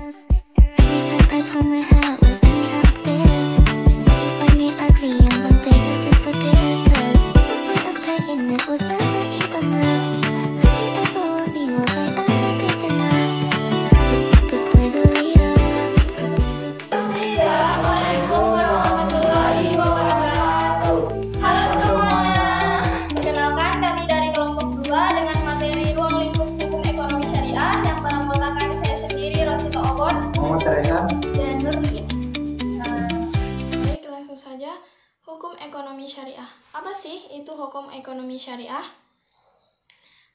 Assalamualaikum warahmatullahi wabarakatuh. Halo semuanya. Perkenalkan, kami dari kelompok 2 dengan materi ruang lingkup hukum ekonomi syariah yang beranggotakan saya sendiri, Rosito Obon, Muhammad Rehan, dan Nurlin. Baik, langsung saja. Hukum ekonomi syariah. Apa sih itu hukum ekonomi syariah?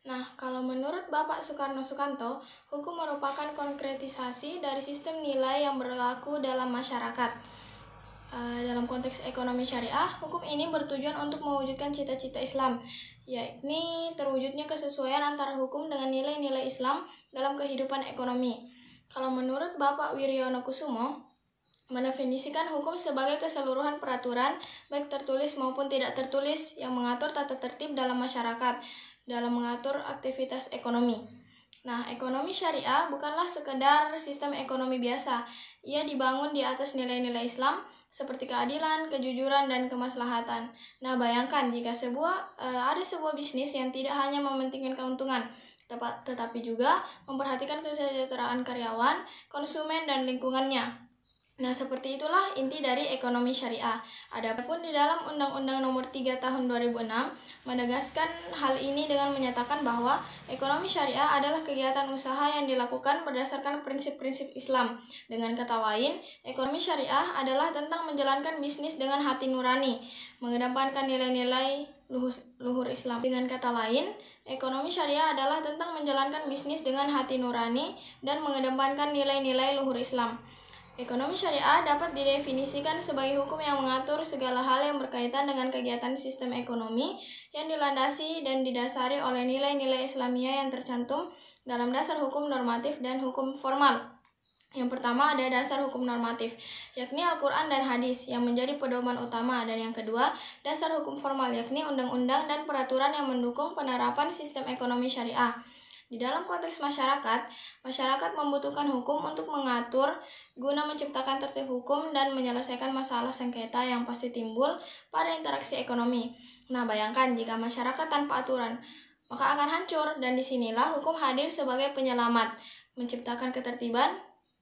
Nah, kalau menurut Bapak Soekarno Sukanto, hukum merupakan konkretisasi dari sistem nilai yang berlaku dalam masyarakat. Dalam konteks ekonomi syariah, hukum ini bertujuan untuk mewujudkan cita-cita Islam, yakni terwujudnya kesesuaian antara hukum dengan nilai-nilai Islam dalam kehidupan ekonomi. Kalau menurut Bapak Wiryono Kusumo, mendefinisikan hukum sebagai keseluruhan peraturan, baik tertulis maupun tidak tertulis, yang mengatur tata tertib dalam masyarakat dalam mengatur aktivitas ekonomi. Nah, ekonomi syariah bukanlah sekedar sistem ekonomi biasa. Ia dibangun di atas nilai-nilai Islam seperti keadilan, kejujuran, dan kemaslahatan. Nah, bayangkan jika ada sebuah bisnis yang tidak hanya mementingkan keuntungan, tetapi juga memperhatikan kesejahteraan karyawan, konsumen, dan lingkungannya. Nah, seperti itulah inti dari ekonomi syariah. Adapun di dalam Undang-Undang Nomor 3 Tahun 2006 menegaskan hal ini dengan menyatakan bahwa ekonomi syariah adalah kegiatan usaha yang dilakukan berdasarkan prinsip-prinsip Islam. Dengan kata lain, ekonomi syariah adalah tentang menjalankan bisnis dengan hati nurani, mengedepankan nilai-nilai luhur Islam. Dengan kata lain, ekonomi syariah adalah tentang menjalankan bisnis dengan hati nurani dan mengedepankan nilai-nilai luhur Islam. Ekonomi syariah dapat didefinisikan sebagai hukum yang mengatur segala hal yang berkaitan dengan kegiatan sistem ekonomi yang dilandasi dan didasari oleh nilai-nilai Islamiyah yang tercantum dalam dasar hukum normatif dan hukum formal. Yang pertama ada dasar hukum normatif, yakni Al-Quran dan Hadis yang menjadi pedoman utama, dan yang kedua dasar hukum formal, yakni undang-undang dan peraturan yang mendukung penerapan sistem ekonomi syariah. Di dalam konteks masyarakat membutuhkan hukum untuk mengatur guna menciptakan tertib hukum dan menyelesaikan masalah sengketa yang pasti timbul pada interaksi ekonomi. Nah, bayangkan jika masyarakat tanpa aturan, maka akan hancur, dan disinilah hukum hadir sebagai penyelamat, menciptakan ketertiban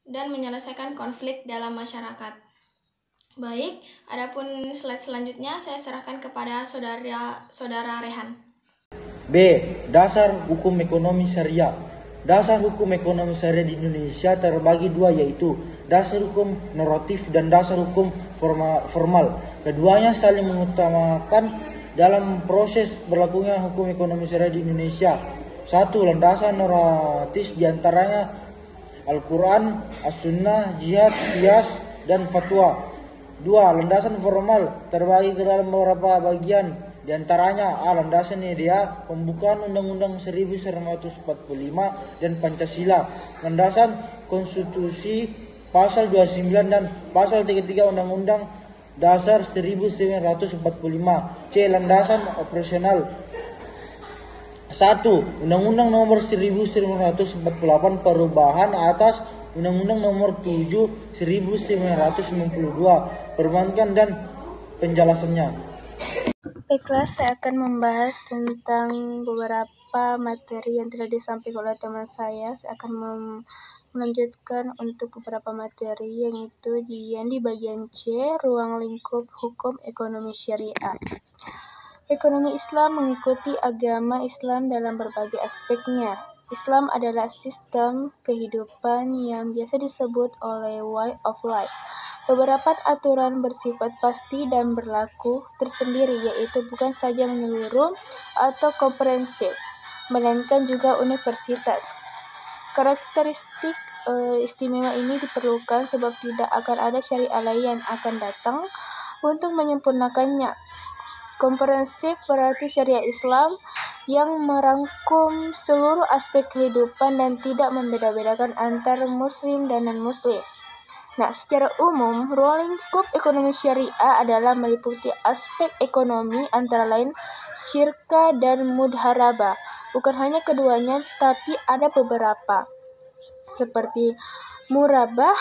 dan menyelesaikan konflik dalam masyarakat. Baik, adapun slide selanjutnya saya serahkan kepada saudara Rehan. B. Dasar hukum ekonomi syariah. Dasar hukum ekonomi syariah di Indonesia terbagi dua, yaitu dasar hukum normatif dan dasar hukum formal. Keduanya saling mengutamakan dalam proses berlakunya hukum ekonomi syariah di Indonesia. 1. Landasan normatif diantaranya Al-Quran, As-Sunnah, Jihad, Qiyas, dan Fatwa. 2. Landasan formal terbagi ke dalam beberapa bagian. Di antaranya landasan idea pembukaan Undang-Undang 1945 dan Pancasila, landasan konstitusi pasal 29 dan pasal 33 Undang-Undang Dasar 1945. C. Landasan operasional. 1. Undang-Undang Nomor 1948 perubahan atas Undang-Undang Nomor 7 1992, perbandingan dan penjelasannya. Baiklah, saya akan membahas tentang beberapa materi yang telah disampaikan oleh teman saya. Saya akan melanjutkan untuk beberapa materi yang di bagian C, ruang lingkup hukum ekonomi syariah. Ekonomi Islam mengikuti agama Islam dalam berbagai aspeknya. Islam adalah sistem kehidupan yang biasa disebut oleh way of life. Beberapa aturan bersifat pasti dan berlaku tersendiri, yaitu bukan saja menyeluruh atau komprehensif, melainkan juga universitas. Karakteristik istimewa ini diperlukan sebab tidak akan ada syariah lain yang akan datang untuk menyempurnakannya. Komprehensif berarti syariat Islam yang merangkum seluruh aspek kehidupan dan tidak membeda-bedakan antara muslim dan non-muslim. Nah, secara umum, ruang lingkup ekonomi syariah adalah meliputi aspek ekonomi antara lain syirka dan mudharabah. Bukan hanya keduanya, tapi ada beberapa, seperti murabah,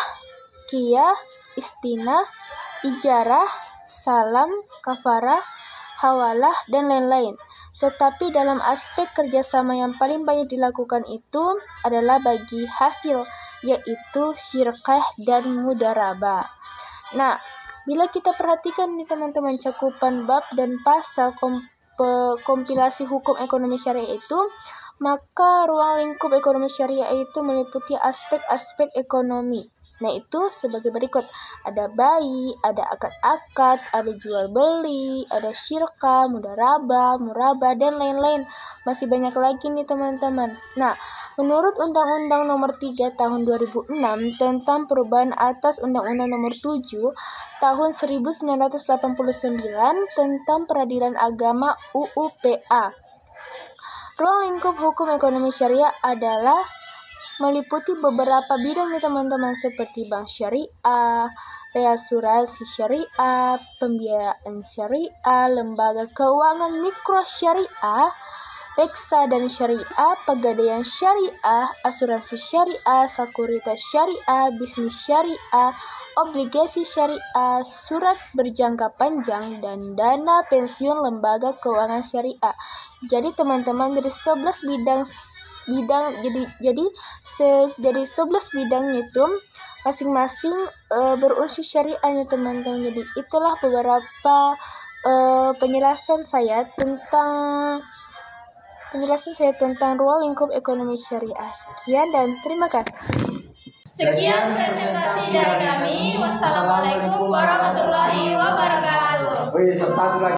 qiyah, istinah, ijarah, salam, kafarah, hawalah, dan lain-lain. Tetapi dalam aspek kerjasama yang paling banyak dilakukan itu adalah bagi hasil, yaitu syirkah dan mudarabah. Nah, bila kita perhatikan nih teman-teman cakupan bab dan pasal kompilasi hukum ekonomi syariah itu, maka ruang lingkup ekonomi syariah itu meliputi aspek-aspek ekonomi. Nah, itu sebagai berikut. Ada bai, ada akad-akad, ada jual beli, ada syirkah, mudarabah, murabah, dan lain-lain. Masih banyak lagi nih teman-teman. Nah, menurut Undang-Undang Nomor 3 Tahun 2006 tentang perubahan atas Undang-Undang Nomor 7 Tahun 1989 tentang Peradilan Agama UUPA, ruang lingkup hukum ekonomi syariah adalah meliputi beberapa bidang nih teman-teman, seperti bank syariah, reasurasi syariah, pembiayaan syariah, lembaga keuangan mikro syariah, reksa dan syariah, pegadaian syariah, asuransi syariah, sekuritas syariah, bisnis syariah, obligasi syariah, surat berjangka panjang, dan dana pensiun lembaga keuangan syariah. Jadi teman-teman, dari 11 bidang jadi 11 bidang itu masing-masing berunsur syariahnya teman-teman. Jadi itulah beberapa penjelasan saya tentang ruang lingkup ekonomi syariah. Sekian dan terima kasih. Sekian presentasi dari kami. Wassalamualaikum warahmatullahi wabarakatuh.